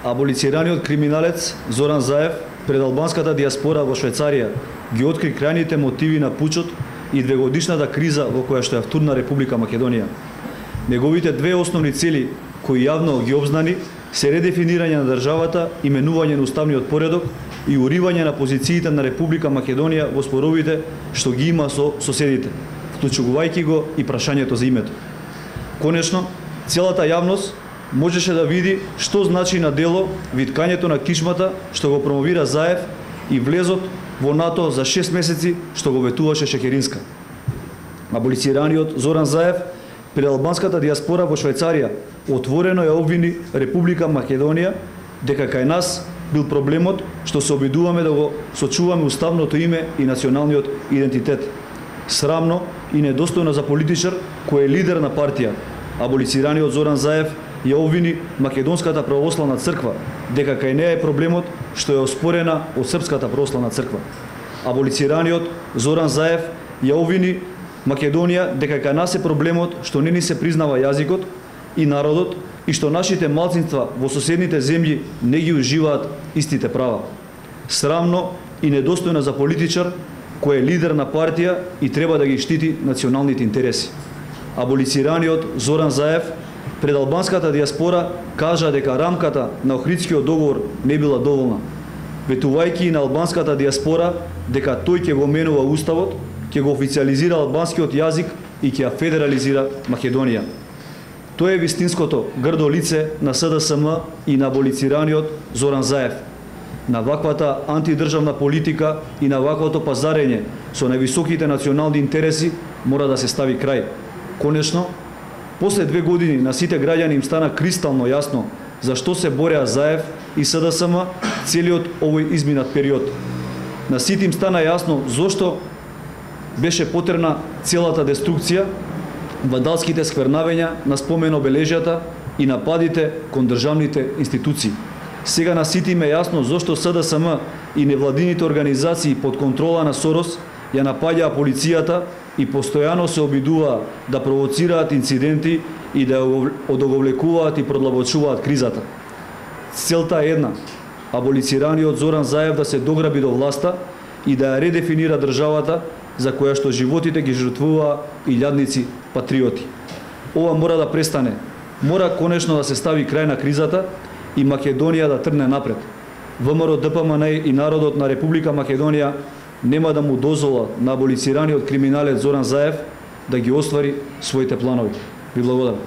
Аболицираниот криминалец Зоран Заев пред албанската диаспора во Швајцарија ги откри крајните мотиви на пучот и двегодишната криза во која што ја втурна Република Македонија. Неговите две основни цели, кои јавно ги обзнани, се редефинирање на државата, именување на уставниот поредок и уривање на позициите на Република Македонија во споровите што ги има со соседите, вклучувајќи го и прашањето за името. Конечно, целата јавност можеше да види што значи на дело виткањето на кичмата што го промовира Заев и влезот во НАТО за 6 месеци што го ветуваше Шекеринска. Аболицираниот Зоран Заев пред албанската диаспора во Швајцарија отворено ја обвини Република Македонија дека кај нас бил проблемот што се обидуваме да го сочуваме уставното име и националниот идентитет. Срамно и недостојно за политичар кој е лидер на партија. Аболицираниот Зоран Заев ја обвини Македонската православна црква дека кај неа е проблемот што е оспорена од Српската православна црква. Аболицираниот Зоран Заев ја обвини Македонија дека кај нас е проблемот што не ни се признава јазикот и народот и што нашите малцинства во соседните земји не ги уживаат истите права. Срамно и недостојно за политичар кој е лидер на партија и треба да ги штити националните интереси. Аболицираниот Зоран Заев пред албанската диаспора кажа дека рамката на Охридскиот договор не била доволна, ветувајќи на албанската диаспора дека тој ќе го менува уставот, ќе го официализира албанскиот јазик и ќе ја федерализира Македонија. Тоа е вистинското грдо лице на СДСМ и на аболицираниот Зоран Заев. На ваквата антидржавна политика и на ваквото пазарење со највисоките национални интереси мора да се стави крај. Конечно, после 2 години на сите граѓани им стана кристално јасно за што се бореа Заев и СДСМ целиот овој изминат период. На сите им стана јасно зошто беше потребна целата деструкција, вандалските сквернавења на спомен обележјата и нападите кон државните институции. Сега на сите им е јасно зошто СДСМ и невладините организации под контрола на Сорос ја напаѓаа полицијата и постојано се обидуваа да провоцираат инциденти и да одоговлекуваат и продлабочуваат кризата. Целта е една: аболицираниот Зоран Заев да се дограби до власта и да ја редефинира државата за која што животите ги жртвуваа илјадници патриоти. Ова мора да престане. Мора конечно да се стави крај на кризата и Македонија да тргне напред. ВМРО ДПМН и народот на Република Македонија нема да му дозвола на аболицираниот криминалец Зоран Заев да ги оствари своите планови. Ви благодарам.